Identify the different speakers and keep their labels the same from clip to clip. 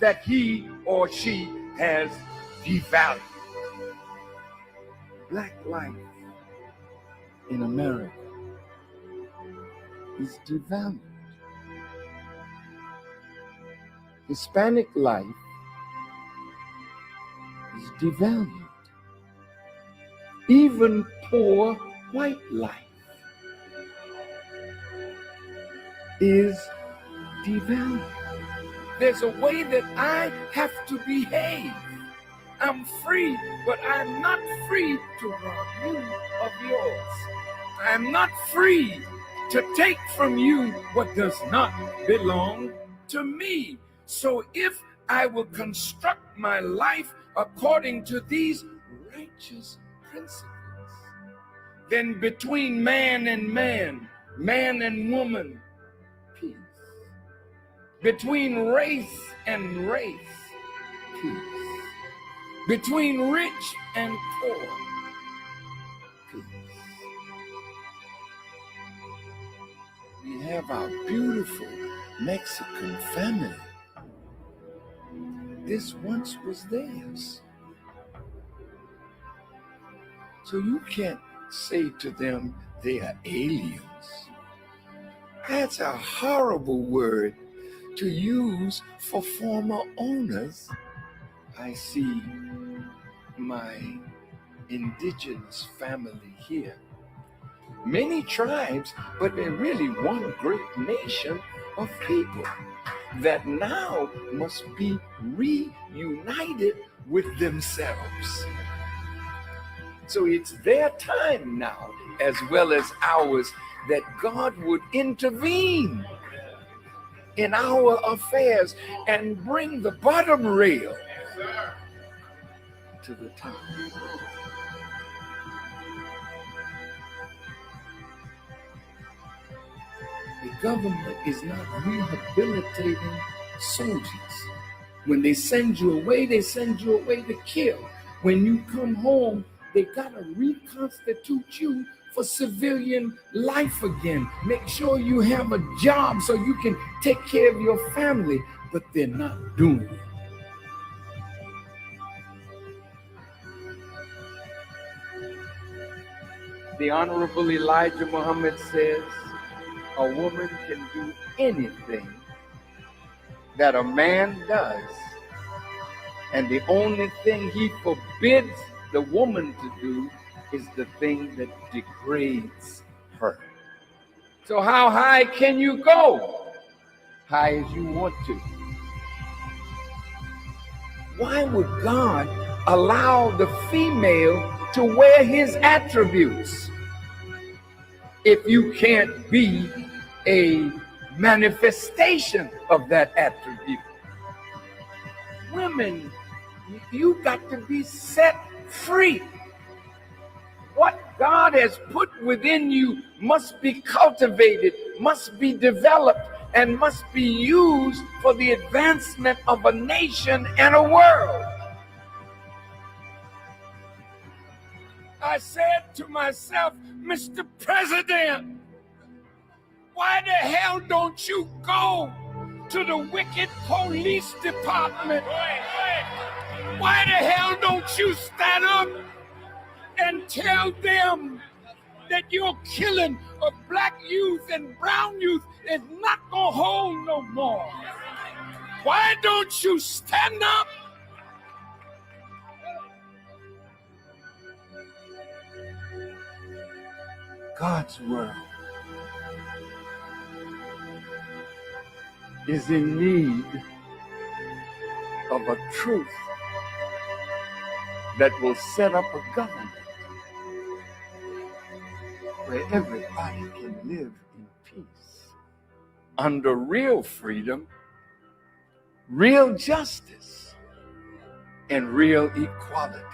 Speaker 1: that he or she has devalued. Black life in America is devalued. Hispanic life is devalued. Even poor white life is devalued. There's a way that I have to behave. I'm free, but I'm not free to rob you of yours. I'm not free to take from you what does not belong to me. So if I will construct my life according to these righteous principles, then between man and man, man and woman, peace. Between race and race, peace. Between rich and poor, peace. We have our beautiful Mexican family. This once was theirs. So you can't say to them they are aliens. That's a horrible word to use for former owners. I see my indigenous family here. Many tribes, but they're really one great nation of people that now must be reunited with themselves. So it's their time now, as well as ours, that God would intervene in our affairs and bring the bottom rail to the top. The government is not rehabilitating soldiers. When they send you away to kill. When you come home, they gotta reconstitute you for civilian life again. Make sure you have a job so you can take care of your family, but they're not doing it. The Honorable Elijah Muhammad says, a woman can do anything that a man does, and the only thing he forbids the woman to do is the thing that degrades her. So how high can you go? High as you want to. Why would God allow the female to wear his attributes if you can't be a manifestation of that attribute? Women, you got to be set free. What God has put within you must be cultivated, must be developed, and must be used for the advancement of a nation and a world. I said to myself, Mr. President, why the hell don't you go to the wicked police department? Why the hell don't you stand up and tell them that your killing of black youth and brown youth is not gonna hold no more? Why don't you stand up? God's world is in need of a truth that will set up a government where everybody can live in peace, under real freedom, real justice, and real equality.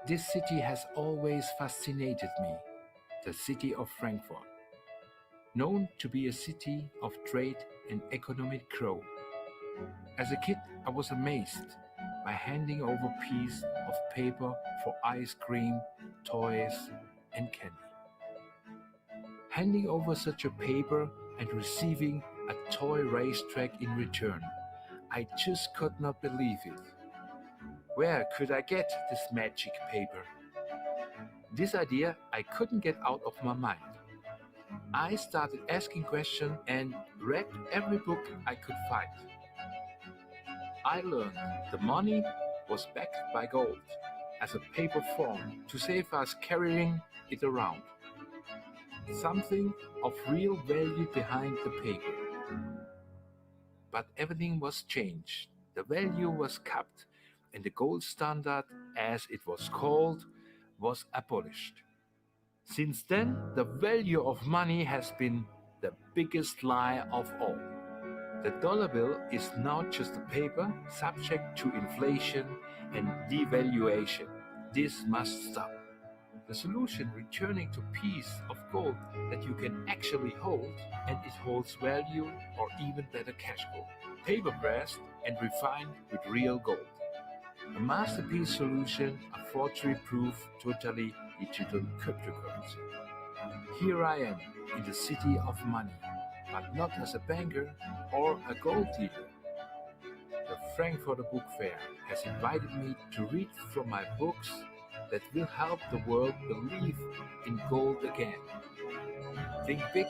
Speaker 2: This city has always fascinated me.
Speaker 1: the city of Frankfurt, known to be a city of trade and economic growth. As a kid, I was amazed by handing over pieces of paper for ice cream, toys, and candy. Handing over such a paper and receiving a toy racetrack in return, I just could not believe it. Where could I get this magic paper? This idea I couldn't get out of my mind. I started asking questions and read every book I could find. I learned the money was backed by gold as a paper form to save us carrying it around. Something of real value behind the paper. But everything was changed. The value was capped, and the gold standard, as it was called, was abolished. Since then, the value of money has been the biggest lie of all. The dollar bill is now just a paper subject to inflation and devaluation. This must stop. The solution returning to a piece of gold that you can actually hold, and it holds value or even better cash gold, paper pressed and refined with real gold. A masterpiece solution, a forgery-proof, totally digital cryptocurrency. Here I am in the city of money, but not as a banker or a gold dealer. The Frankfurter Book Fair has invited me to read from my books that will help the world believe in gold again. Think Big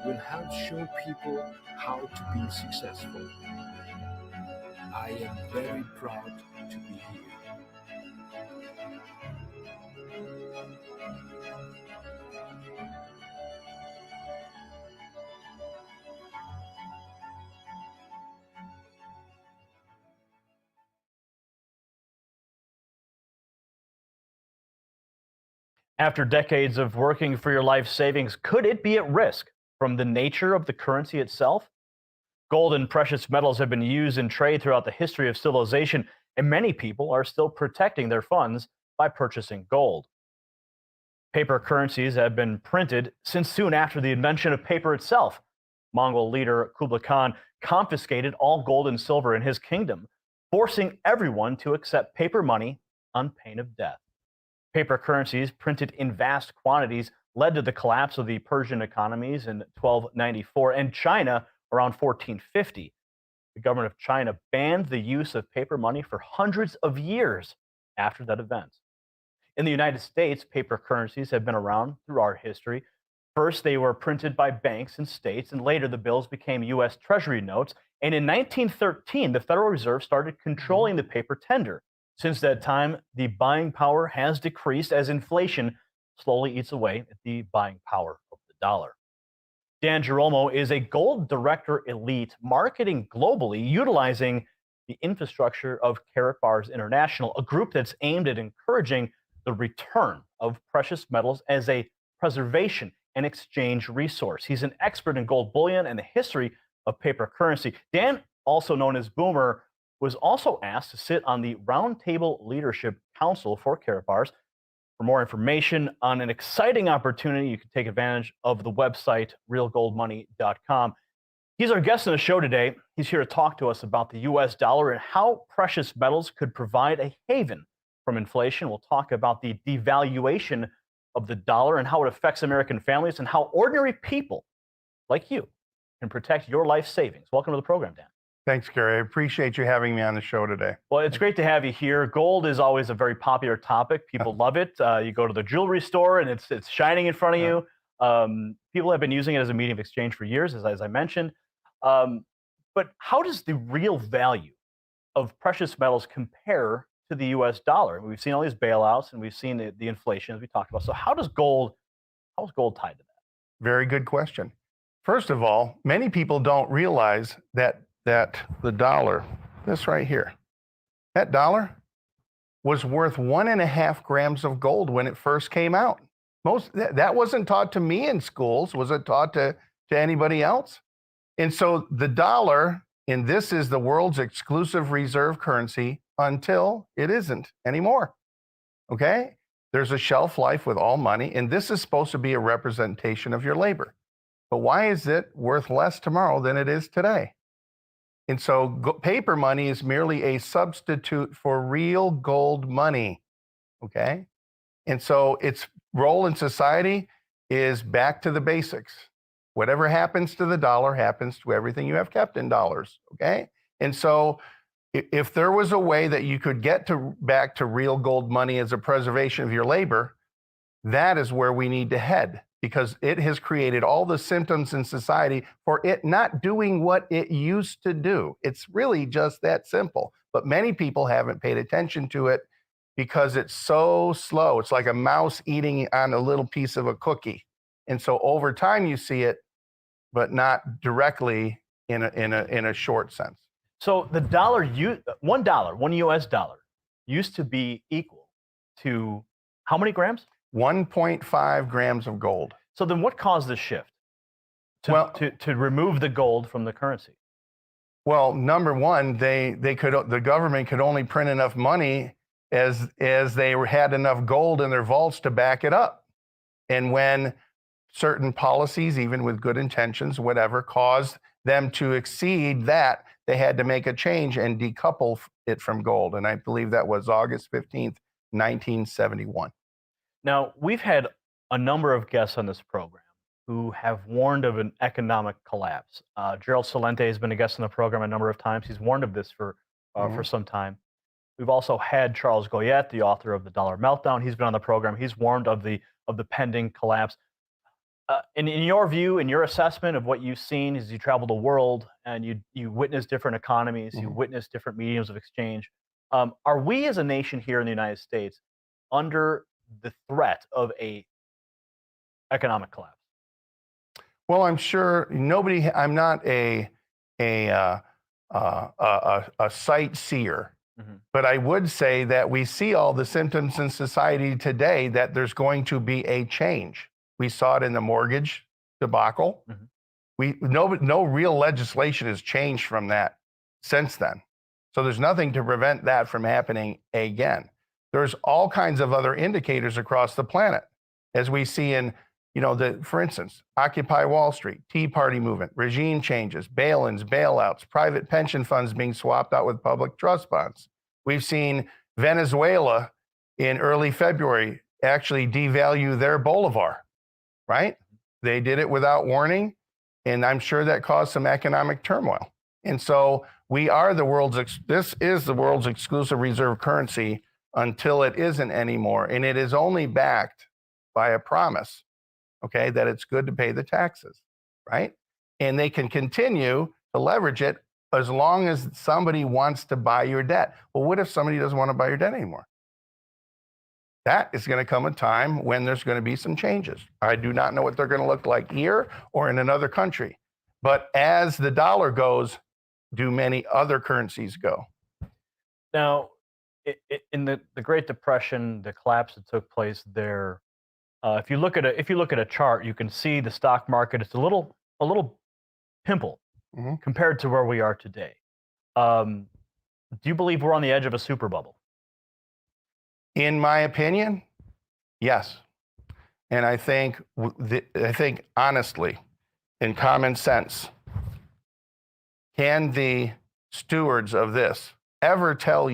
Speaker 1: will help show people how to be successful. I am very proud to be here.
Speaker 2: After decades of working for your life savings, could it be at risk from the nature of the currency itself? Gold and precious metals have been used in trade throughout the history of civilization, and many people are still protecting their funds by purchasing gold. Paper currencies have been printed since soon after the invention of paper itself. Mongol leader Kublai Khan confiscated all gold and silver in his kingdom, forcing everyone to accept paper money on pain of death. Paper currencies printed in vast quantities led to the collapse of the Persian economies in 1294 and China around 1450. The government of China banned the use of paper money for hundreds of years after that event. In the United States, paper currencies have been around through our history. First, they were printed by banks and states, and later the bills became U.S. Treasury notes. And in 1913, the Federal Reserve started controlling the paper tender. Since that time, the buying power has decreased as inflation slowly eats away at the buying power of the dollar. Dan Giromo is a gold director elite marketing globally, utilizing the infrastructure of Karatbars International, a group that's aimed at encouraging the return of precious metals as a preservation and exchange resource. He's an expert in gold bullion and the history of paper currency. Dan, also known as Boomer, was also asked to sit on the Roundtable Leadership Council for Karatbars. For more information on an exciting opportunity, you can take advantage of the website realgoldmoney.com. He's our guest on the show today. He's here to talk to us about the U.S. dollar and how precious metals could provide a haven from inflation. We'll talk about the devaluation of the dollar and how it affects American families and how ordinary people like you can protect your life savings. Welcome to the program, Dan.
Speaker 3: Thanks, Gary. I appreciate you having me on the show today.
Speaker 2: Well, it's great to have you here. Gold is always a very popular topic. People love it. You go to the jewelry store and it's shining in front of you. People have been using it as a medium of exchange for years, as I mentioned. But how does the real value of precious metals compare to the U.S. dollar? We've seen all these bailouts and we've seen the inflation as we talked about. So how is gold tied to that?
Speaker 3: Very good question. First of all, many people don't realize that the dollar, this right here, that dollar was worth 1.5 grams of gold when it first came out. That wasn't taught to me in schools. Was it taught to anybody else? And so the dollar, and this is the world's exclusive reserve currency until it isn't anymore. Okay? There's a shelf life with all money, and this is supposed to be a representation of your labor. But why is it worth less tomorrow than it is today? And so paper money is merely a substitute for real gold money, okay? And so its role in society is back to the basics. Whatever happens to the dollar happens to everything you have kept in dollars, okay? And so if there was a way that you could get back to real gold money as a preservation of your labor, that is where we need to head, because it has created all the symptoms in society for it not doing what it used to do. It's really just that simple. But many people haven't paid attention to it because it's so slow. It's like a mouse eating on a little piece of a cookie. And so over time you see it, but not directly in a short sense.
Speaker 2: So the dollar, $1 US dollar used to be equal to how many grams?
Speaker 3: 1.5 grams of gold.
Speaker 2: So then what caused this shift to remove the gold from the currency?
Speaker 3: Well, number one, the government could only print enough money as they had enough gold in their vaults to back it up. And when certain policies, even with good intentions, whatever, caused them to exceed that, they had to make a change and decouple it from gold. And I believe that was August 15th, 1971.
Speaker 2: Now, we've had a number of guests on this program who have warned of an economic collapse. Gerald Celente has been a guest on the program a number of times. He's warned of this for some time. We've also had Charles Goyette, the author of The Dollar Meltdown. He's been on the program. He's warned of the pending collapse. In your view, in your assessment of what you've seen as you travel the world and you witness different economies, you witness different mediums of exchange, are we as a nation here in the United States under the threat of a economic collapse?
Speaker 3: Well, I'm sure I'm not a sightseer, but I would say that we see all the symptoms in society today that there's going to be a change. We saw it in the mortgage debacle. No real legislation has changed from that since then. So there's nothing to prevent that from happening again. There's all kinds of other indicators across the planet, as we see in, for instance, Occupy Wall Street, Tea Party movement, regime changes, bail-ins, bailouts, private pension funds being swapped out with public trust bonds. We've seen Venezuela in early February actually devalue their bolivar, right? They did it without warning, and I'm sure that caused some economic turmoil. And so this is the world's exclusive reserve currency until it isn't anymore. And it is only backed by a promise, okay, that it's good to pay the taxes, right? And they can continue to leverage it as long as somebody wants to buy your debt. Well, what if somebody doesn't want to buy your debt anymore? That is going to come a time when there's going to be some changes. I do not know what they're going to look like here or in another country. But as the dollar goes, do many other currencies go?
Speaker 2: Now, in the Great Depression, the collapse that took place there, if you look at a chart, you can see the stock market. It's a little pimple compared to where we are today. Do you believe we're on the edge of a super bubble?
Speaker 3: In my opinion, yes. And I think honestly, in common sense, can the stewards of this ever tell you